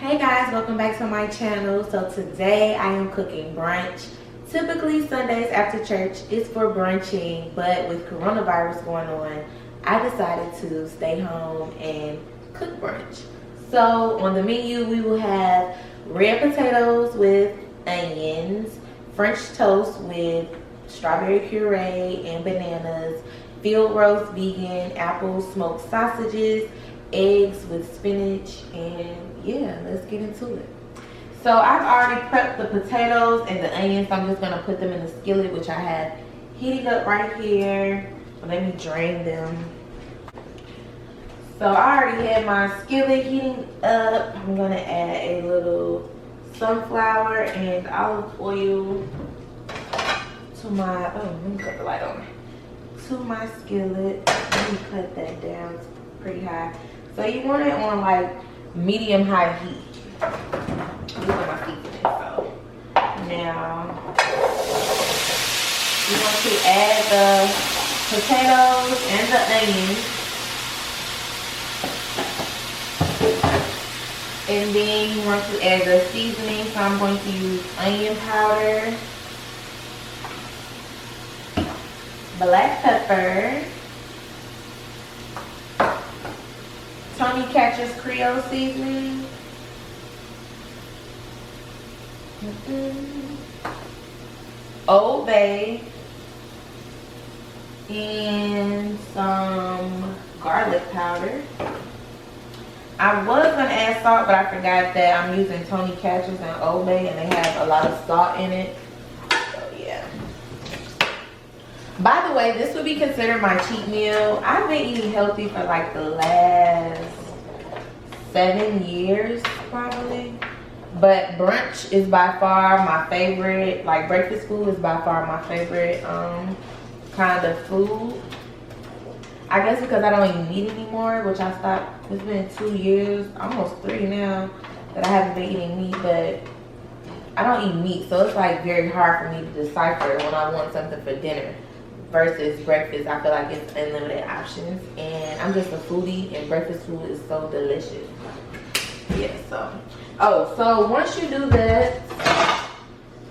Hey guys, welcome back to my channel. So today I am cooking brunch. Typically Sundays after church is for brunching, but with coronavirus going on, I decided to stay home and cook brunch. So on the menu we will have red potatoes with onions, French toast with strawberry puree and bananas, field roast vegan apple smoked sausages, eggs with spinach, and yeah, let's get into it. So I've already prepped the potatoes and the onions. So I'm just gonna put them in the skillet, which I have heating up right here. Let me drain them. So I already had my skillet heating up. I'm gonna add a little sunflower and olive oil to my, let me cut the light on. To my skillet. Let me cut that down, it's pretty high. So you want it on like medium high heat. These are my seasonings. So now you want to add the potatoes and the onions, and then you want to add the seasoning. So I'm going to use onion powder, black pepper, Tony Catcher's Creole seasoning, Old Bay, and some garlic powder. I was gonna add salt, but I forgot that I'm using Tony Catcher's and Old Bay, and they have a lot of salt in it. So yeah. By the way, this would be considered my cheat meal. I've been eating healthy for like the last 7 years probably. But brunch is by far my favorite, like breakfast food is by far my favorite kind of food. I guess because I don't eat meat anymore, which I stopped, it's been 2 years, almost 3 now, that I haven't been eating meat, but I don't eat meat, so it's like very hard for me to decipher when I want something for dinner versus breakfast. I feel like it's unlimited options, and I'm just a foodie, and breakfast food is so delicious. Yeah, so once you do that,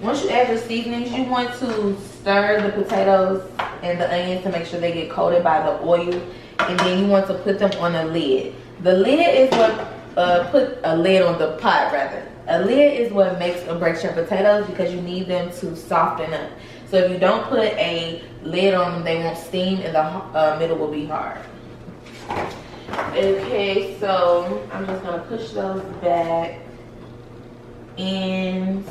once you add your seasonings, you want to stir the potatoes and the onions to make sure they get coated by the oil, and then you want to put them on a lid. The lid is what put a lid on the pot rather. A lid is what makes or breaks your potatoes because you need them to soften up. So if you don't put a lid on them, they won't steam and the middle will be hard. Okay, so I'm just gonna push those back, and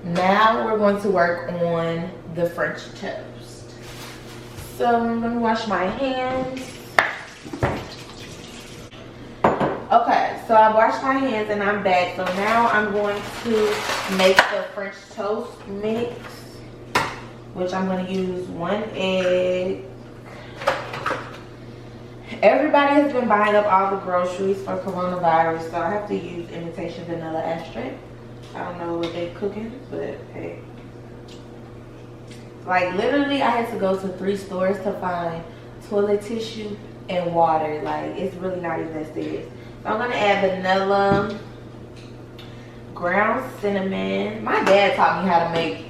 now we're going to work on the French toast. So I'm gonna wash my hands. Okay, so I washed my hands and I'm back. So now I'm going to make the French toast mix, which I'm going to use 1 egg. Everybody has been buying up all the groceries for coronavirus, so I have to use imitation vanilla extract. I don't know what they're cooking, but hey. Like literally I had to go to 3 stores to find toilet tissue and water. Like it's really not even that serious. So I'm going to add vanilla, ground cinnamon. My dad taught me how to make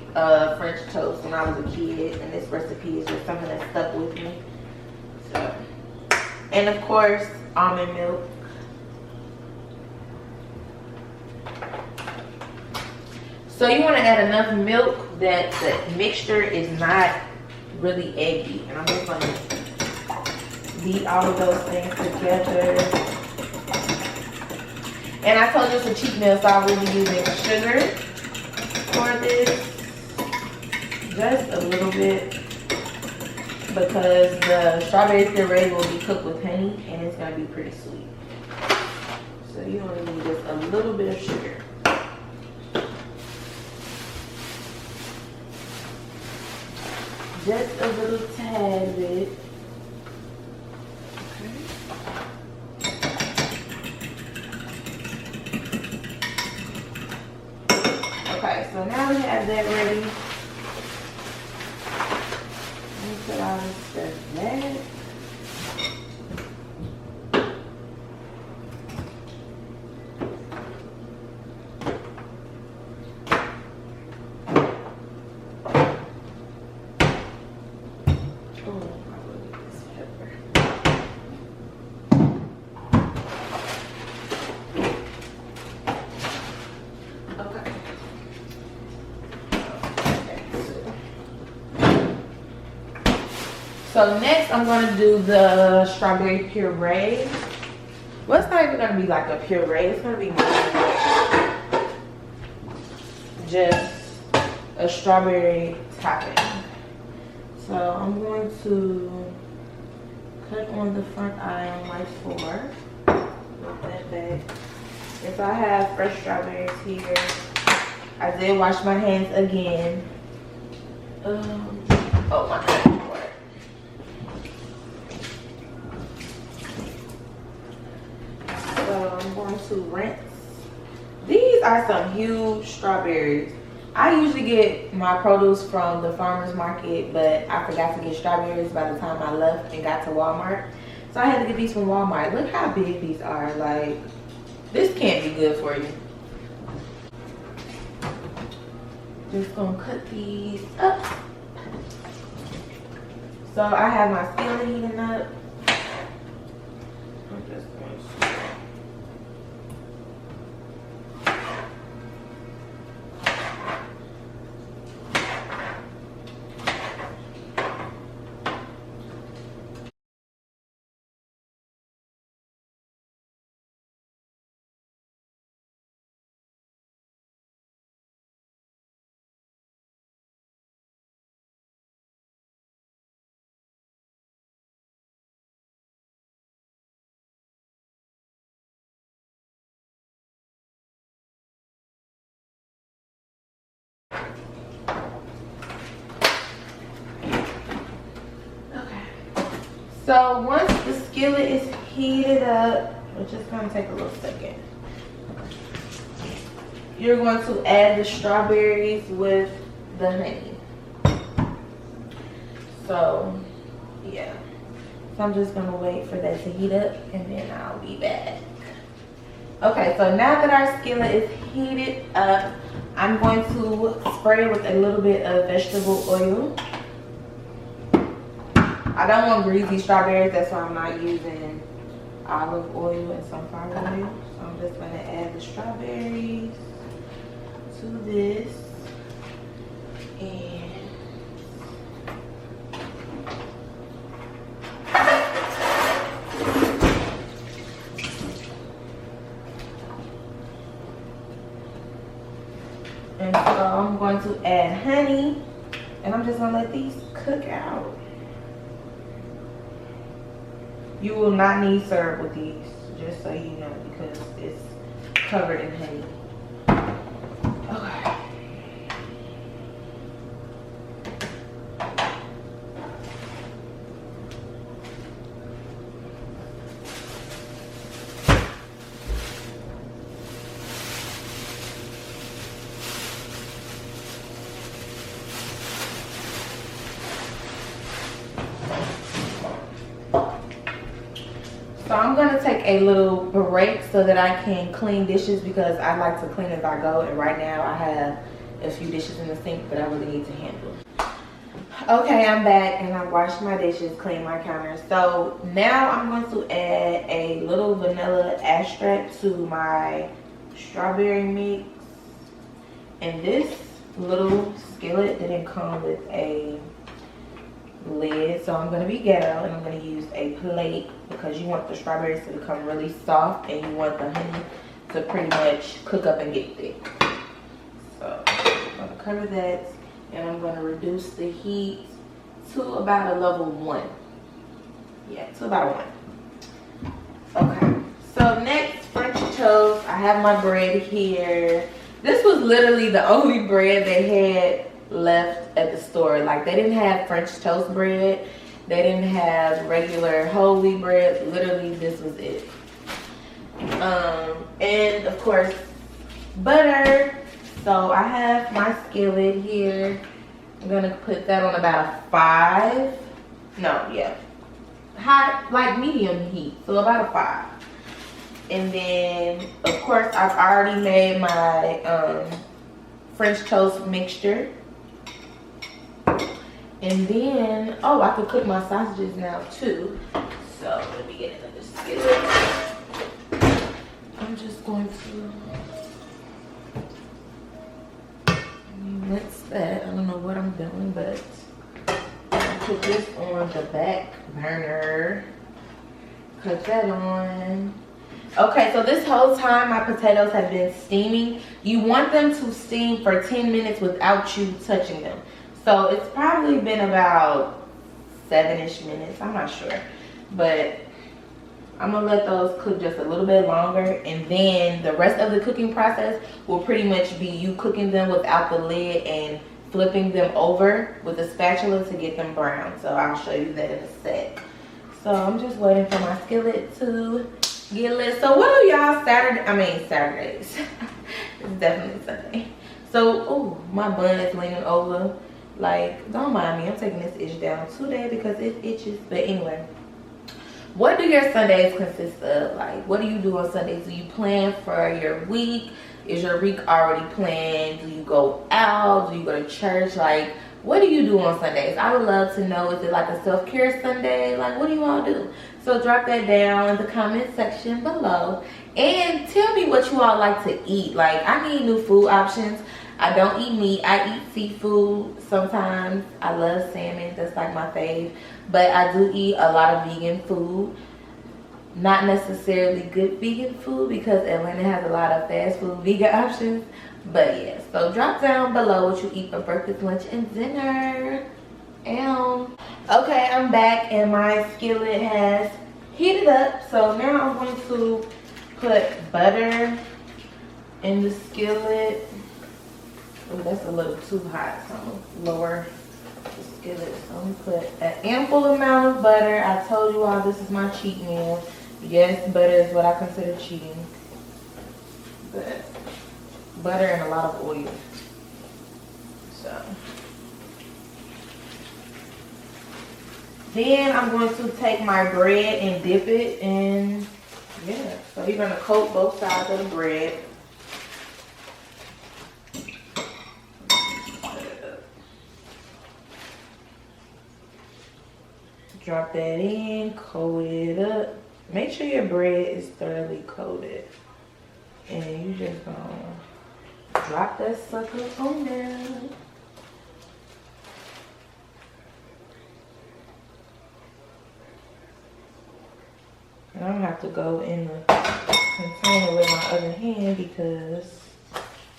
French toast when I was a kid, and this recipe is just something that stuck with me. So, and of course, almond milk. So you want to add enough milk that the mixture is not really eggy. And I'm just going to beat all of those things together. And I told you it's a cheat meal, so I will be using sugar for this. Just a little bit, because the strawberry puree will be cooked with honey and it's going to be pretty sweet. So you only need just a little bit of sugar. Just a little tad bit. Okay, so now we have that ready. Put all this stuff back. So next I'm gonna do the strawberry puree. Well, it's not even gonna be like a puree. It's gonna be more like just a strawberry topping. So I'm going to cut on the front eye on my 4. Put that back. If I have fresh strawberries here, I did wash my hands again. Oh my God. So I'm going to rinse. These are some huge strawberries. I usually get my produce from the farmer's market, but I forgot to get strawberries by the time I left and got to Walmart. So I had to get these from Walmart. Look how big these are. Like, this can't be good for you. Just gonna cut these up. So I have my skillet heating up. I'm just going to So once the skillet is heated up, which is going to take a little second, you're going to add the strawberries with the honey. So yeah, so I'm just going to wait for that to heat up and then I'll be back. Okay, so now that our skillet is heated up, I'm going to spray with a little bit of vegetable oil. I don't want greasy strawberries, that's why I'm not using olive oil and sunflower oil. So I'm just gonna add the strawberries to this. And so I'm going to add honey, and I'm just gonna let these cook out. You will not need syrup with these, just so you know, because it's covered in honey. Okay. So I'm gonna take a little break so that I can clean dishes, because I like to clean as I go, and right now I have a few dishes in the sink that I really need to handle. Okay, I'm back and I washed my dishes, cleaned my counter. So now I'm going to add a little vanilla extract to my strawberry mix. And this little skillet didn't come with a lid, so I'm going to be ghetto and I'm going to use a plate, because you want the strawberries to become really soft and you want the honey to pretty much cook up and get thick. So I'm going to cover that, and I'm going to reduce the heat to about a level 1. Yeah, to about 1. Okay, so next, French toast. I have my bread here. This was literally the only bread they had left at the store. Like, they didn't have French toast bread, they didn't have regular whole wheat bread. Literally, this was it. And of course, butter. So I have my skillet here. I'm gonna put that on about 5. No, yeah, hot, like medium heat, so about a 5. And then of course I've already made my French toast mixture. And then, oh, I could cook my sausages now too. So let me get another skillet. I'm just going to rinse that. I don't know what I'm doing, but put this on the back burner. Cut that on. Okay, so this whole time my potatoes have been steaming. You want them to steam for 10 minutes without you touching them. So it's probably been about 7-ish minutes, I'm not sure. But I'm gonna let those cook just a little bit longer, and then the rest of the cooking process will pretty much be you cooking them without the lid and flipping them over with a spatula to get them brown. So I'll show you that in a sec. So I'm just waiting for my skillet to get lit. So what do y'all Saturdays? It's definitely Sunday. So, oh, my bun is leaning over. Like, don't mind me. I'm taking this itch down today because it itches. But anyway, what do your Sundays consist of? Like, what do you do on Sundays? Do you plan for your week? Is your week already planned? Do you go out? Do you go to church? Like, what do you do on Sundays? I would love to know. Is it like a self-care Sunday? Like, what do you all do? So drop that down in the comment section below. And tell me what you all like to eat. Like, I need new food options. I don't eat meat. I eat seafood sometimes. I love salmon. That's like my fave. But I do eat a lot of vegan food. Not necessarily good vegan food because Atlanta has a lot of fast food vegan options. But yeah, so drop down below what you eat for breakfast, lunch, and dinner. Okay, I'm back and my skillet has heated up. So now I'm going to put butter in the skillet. Oh, that's a little too hot, so I'm gonna lower the skillet. So I'm gonna put an ample amount of butter. I told you all this is my cheat meal. Yes, butter is what I consider cheating. But butter and a lot of oil. So then I'm going to take my bread and dip it in. Yeah, so you're gonna coat both sides of the bread. Drop that in, coat it up. Make sure your bread is thoroughly coated. And you just gonna drop that sucker on there. And I'm gonna have to go in the container with my other hand because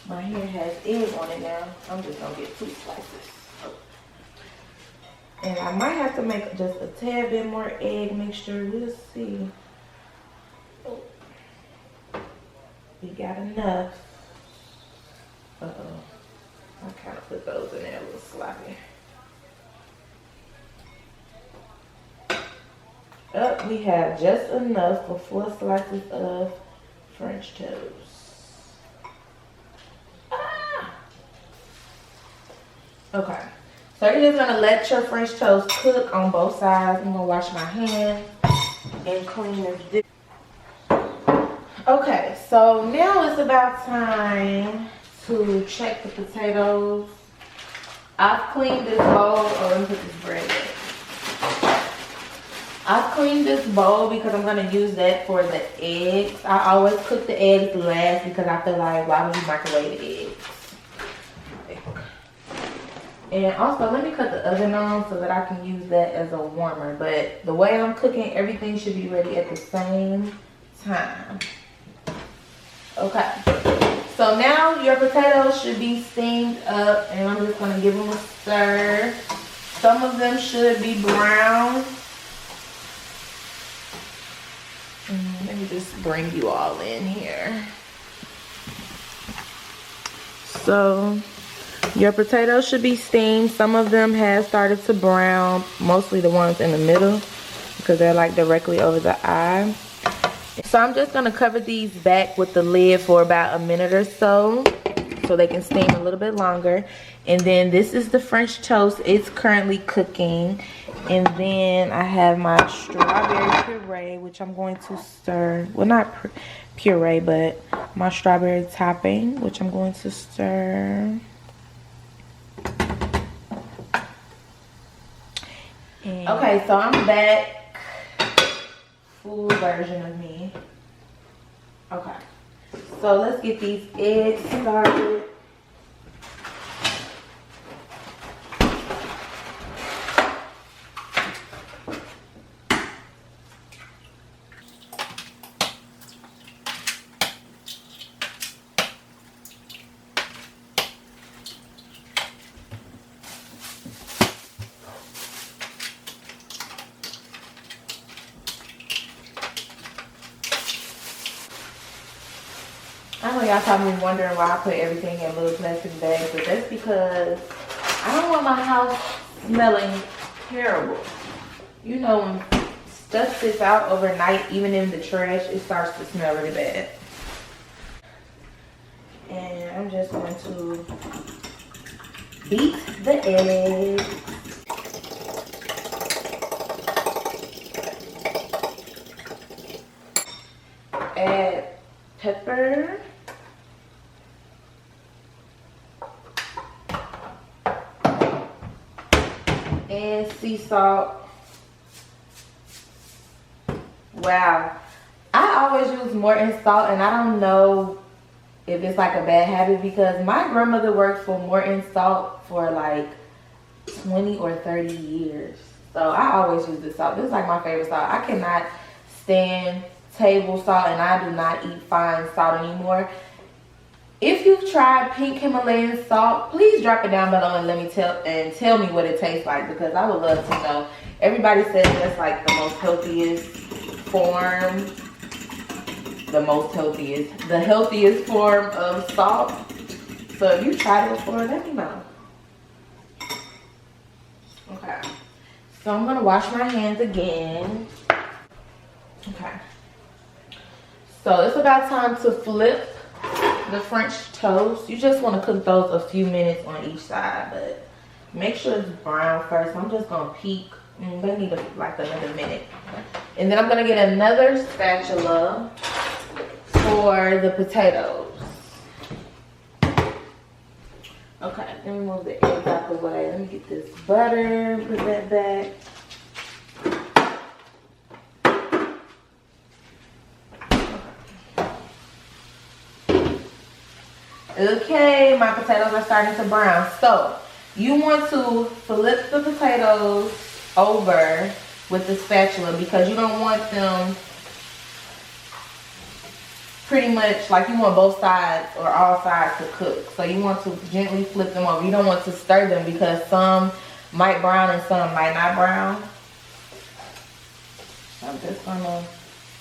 my hair has egg on it now. I'm just gonna get 2 slices. And I might have to make just a tad bit more egg mixture. We'll see. Oh. We got enough. Uh-oh. I kind of put those in there a little sloppy. Up, we have just enough for 4 slices of French toast. Ah! Okay. So you're just gonna let your French toast cook on both sides. I'm gonna wash my hands and clean this dish. Okay, so now it's about time to check the potatoes. I've cleaned this bowl. Oh, let me put this bread in. I've cleaned this bowl because I'm gonna use that for the eggs. I always cook the eggs last because I feel like, why would you microwave the eggs? And also, let me cut the oven on so that I can use that as a warmer. But the way I'm cooking, everything should be ready at the same time. Okay. So now your potatoes should be steamed up, and I'm just gonna give them a stir. Some of them should be brown. Let me just bring you all in here. So your potatoes should be steamed. Some of them have started to brown, mostly the ones in the middle because they're like directly over the eye. So I'm just gonna cover these back with the lid for about a minute or so they can steam a little bit longer. And then this is the French toast. It's currently cooking. And then I have my strawberry puree, which I'm going to stir. Well, not puree, but my strawberry topping, which I'm going to stir. Okay, so I'm back. Full version of me. Okay, so let's get these eggs started. I know y'all probably wondering why I put everything in little plastic bags, but that's because I don't want my house smelling terrible. You know, when stuff sits out overnight, even in the trash, it starts to smell really bad. And I'm just going to beat the egg. Add pepper. And sea salt. Wow. I always use Morton salt, and I don't know if it's like a bad habit because my grandmother worked for Morton salt for like 20 or 30 years. So I always use this salt. This is like my favorite salt. I cannot stand table salt, and I do not eat fine salt anymore. If you've tried pink Himalayan salt, please drop it down below and tell me what it tastes like, because I would love to know. Everybody says that's like the most healthiest form, the healthiest form of salt. So if you tried it before, let me know. Okay, so I'm gonna wash my hands again. Okay, so it's about time to flip the French toast. You just want to cook those a few minutes on each side, but make sure it's brown first. I'm just gonna peek. They need like another minute, and then I'm gonna get another spatula for the potatoes. Okay, let me move the eggs out the way. Let me get this butter, put that back. Okay, my potatoes are starting to brown. So you want to flip the potatoes over with the spatula because you don't want them pretty much like, you want both sides or all sides to cook. So you want to gently flip them over. You don't want to stir them because some might brown and some might not brown. So I'm just gonna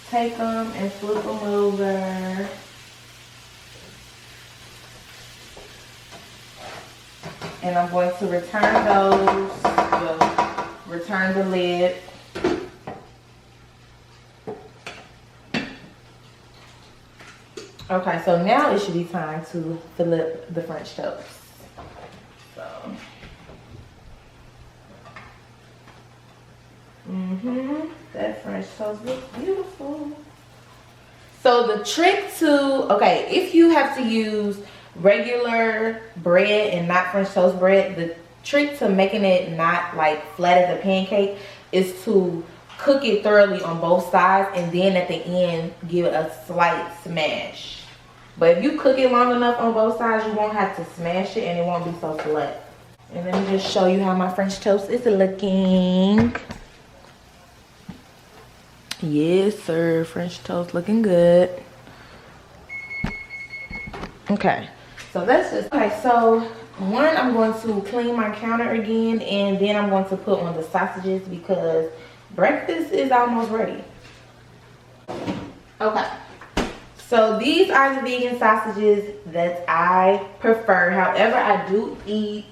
take them and flip them over. And I'm going to return those, return the lid. Okay, so now it should be time to flip the French toast. So, that French toast looks beautiful. So the trick to, okay, if you have to use regular bread and not French toast bread, the trick to making it not like flat as a pancake is to cook it thoroughly on both sides and then at the end give it a slight smash. But if you cook it long enough on both sides, you won't have to smash it and it won't be so flat. And let me just show you how my French toast is looking. Yes sir, French toast looking good. Okay, so that's just, okay, so one, I'm going to clean my counter again, and then I'm going to put on the sausages because breakfast is almost ready. Okay, so these are the vegan sausages that I prefer. However, I do eat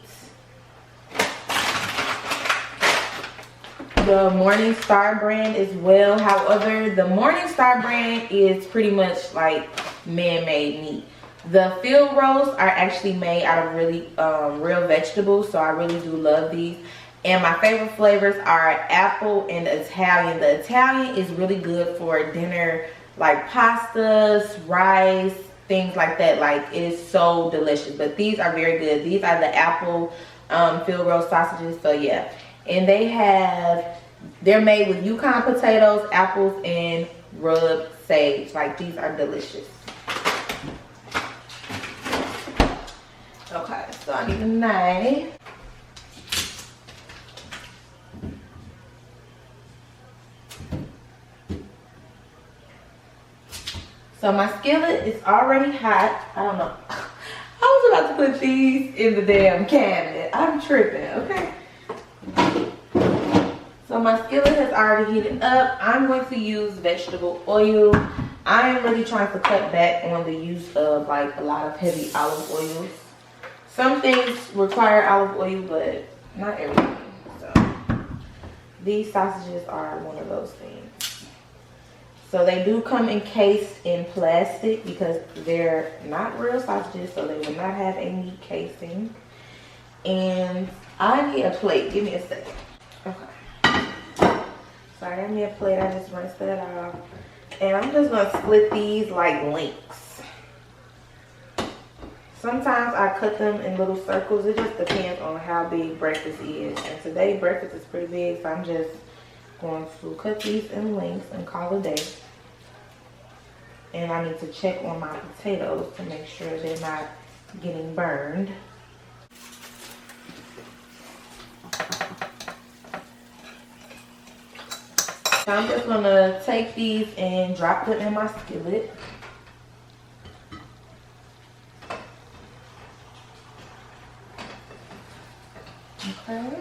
the Morningstar brand as well. However, the Morningstar brand is pretty much like man-made meat. The field roasts are actually made out of really real vegetables, so I really do love these. And my favorite flavors are apple and Italian. The Italian is really good for dinner, like pastas, rice, things like that. Like, it is so delicious. But these are very good. These are the apple field roast sausages. So yeah, and they're made with Yukon potatoes, apples, and rubbed sage. Like, these are delicious. Okay, so I need a knife. So my skillet is already hot. I don't know. I was about to put these in the damn cabinet. I'm tripping, okay? So my skillet has already heated up. I'm going to use vegetable oil. I am really trying to cut back on the use of like a lot of heavy olive oils. Some things require olive oil, but not everything. So these sausages are one of those things. So they do come encased in plastic because they're not real sausages, so they will not have a meat casing. And I need a plate. Give me a second. Okay. Sorry, I need a plate. I just rinsed that off. And I'm just gonna split these like links. Sometimes I cut them in little circles. It just depends on how big breakfast is. And today breakfast is pretty big, so I'm just going to cut these in lengths and call it a day. And I need to check on my potatoes to make sure they're not getting burned. So I'm just gonna take these and drop them in my skillet. Okay.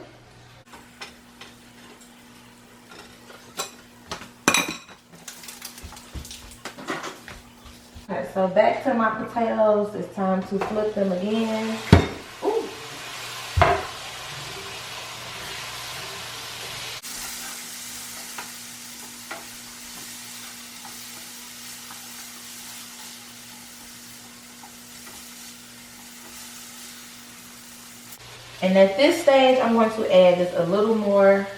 Okay, so back to my potatoes. It's time to flip them again. Ooh. And at this stage, I'm going to add just a little more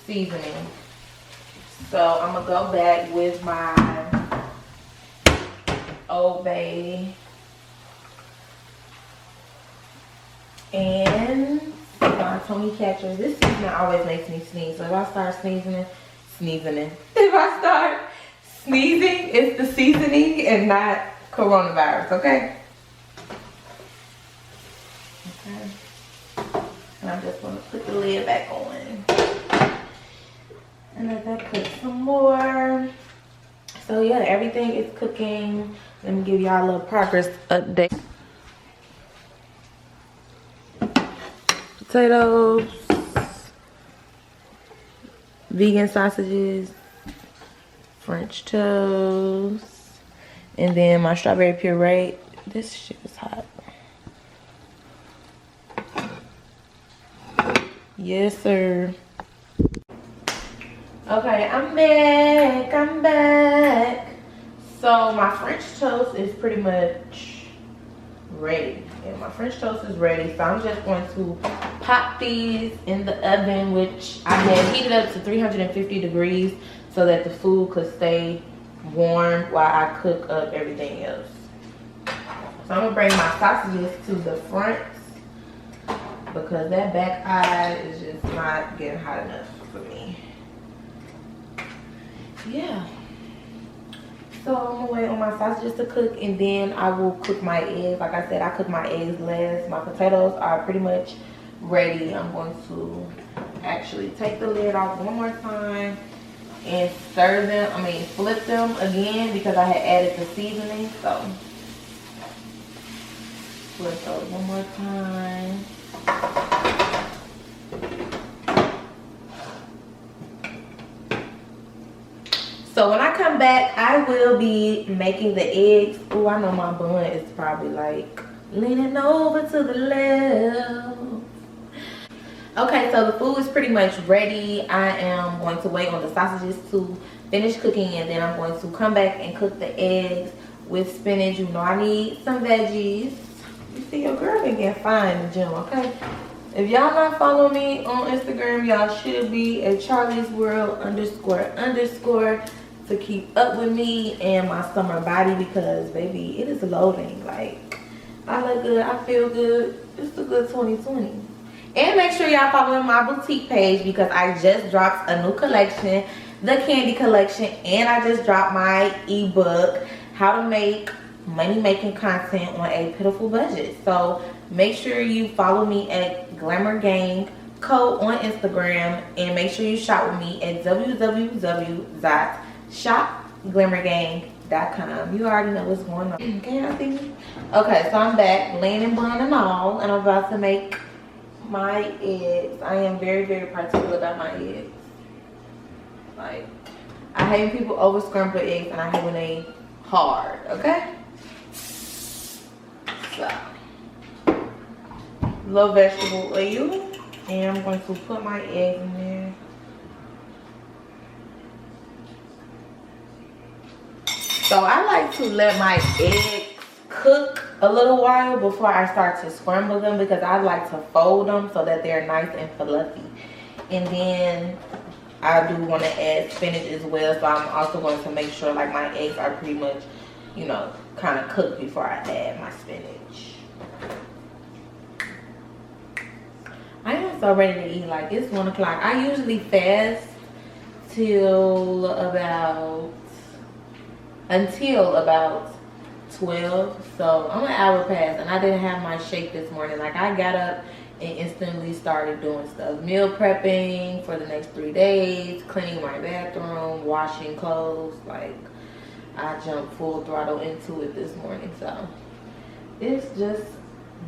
seasoning. So I'm gonna go back with my Old Bay and my Tony Catcher. This seasoning always makes me sneeze. So if I start sneezing, if I start sneezing, it's the seasoning and not coronavirus, okay? And I'm just gonna put the lid back on. And let that cook some more. So yeah, everything is cooking. Let me give y'all a little progress update. Potatoes, vegan sausages, French toast, and then my strawberry puree. This shit is hot. Yes, sir. Okay, I'm back. So my French toast is pretty much ready. Yeah, my French toast is ready. So I'm just going to pop these in the oven, which I had heated up to 350 degrees so that the food could stay warm while I cook up everything else. So I'm gonna bring my sausages to the front because that back eye is just not getting hot enough for me. Yeah. So I'm gonna wait on my sausages to cook and then I will cook my eggs. Like I said, I cook my eggs last. My potatoes are pretty much ready. I'm going to actually take the lid off one more time and flip them again because I had added the seasoning. So flip those one more time. So when I come back, I will be making the eggs. Oh, I know my bun is probably like leaning over to the left. Okay, so the food is pretty much ready. I am going to wait on the sausages to finish cooking and then I'm going to come back and cook the eggs with spinach. You know I need some veggies. You see, your girl been getting fine in the gym, okay? If y'all not following me on Instagram, y'all should be at Charlie's World __ to keep up with me and my summer body because baby, it is loading. Like, I look good, I feel good. It's a good 2020. And make sure y'all follow my boutique page because I just dropped a new collection, the candy collection, and I just dropped my ebook, how to make money making content on a pitiful budget. So make sure you follow me at glamourgangco on Instagram and make sure you shop with me at www.shopglamourgang.com. You already know what's going on. Can y'all see me? Okay, so I'm back, laying in bun and all, and I'm about to make my eggs. I am very, very particular about my eggs. Like, I I hate when people over scramble eggs, and I hate when they hard, okay? So, little vegetable oil, and I'm going to put my eggs in there. So I like to let my eggs cook a little while before I start to scramble them, because I like to fold them so that they're nice and fluffy. And then I do want to add spinach as well, so I'm also going to make sure like my eggs are pretty much, you know, kind of cooked before I add my spinach. I am so ready to eat. Like, it's 1 o'clock. I usually fast until about 12, so I'm an hour past, and I didn't have my shake this morning. Like, I got up and instantly started doing stuff, meal prepping for the next 3 days, cleaning my bathroom, washing clothes. Like, I jumped full throttle into it this morning. So it's just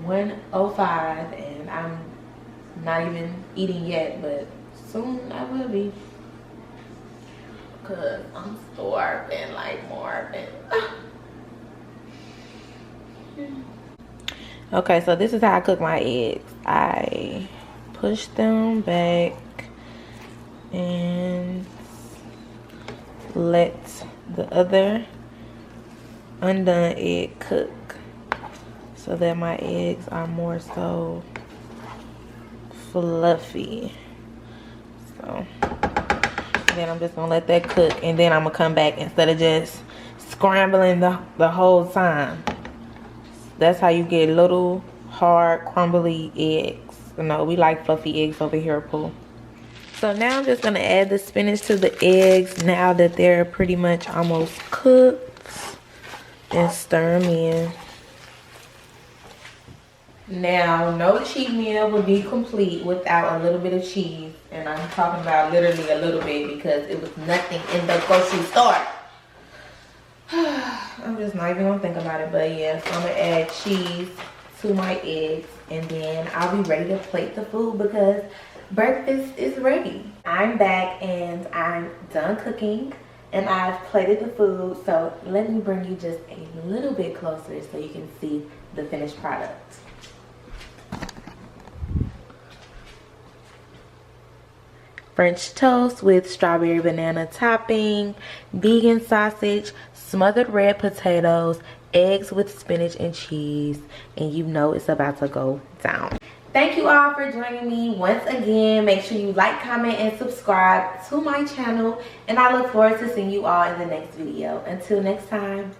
1:05 and I'm not even eating yet, but soon I will be, because I'm starving like Marvin. Okay, so this is how I cook my eggs. I push them back and let the other undone egg cook so that my eggs are more so fluffy. So then I'm just gonna let that cook, and then I'm gonna come back instead of just scrambling the whole time. That's how you get little hard crumbly eggs. You know, we like fluffy eggs over here, Pooh. So now I'm just gonna add the spinach to the eggs now that they're pretty much almost cooked, and stir them in. Now, no cheat meal would be complete without a little bit of cheese. And I'm talking about literally a little bit, because it was nothing in the grocery store. I'm just not even gonna think about it. But yeah, so I'm gonna add cheese to my eggs, and then I'll be ready to plate the food because breakfast is ready. I'm back and I'm done cooking, and I've plated the food. So let me bring you just a little bit closer so you can see the finished product. French toast with strawberry banana topping, vegan sausage, smothered red potatoes, eggs with spinach and cheese, and you know it's about to go down. Thank you all for joining me once again. Make sure you like, comment, and subscribe to my channel, and I look forward to seeing you all in the next video. Until next time.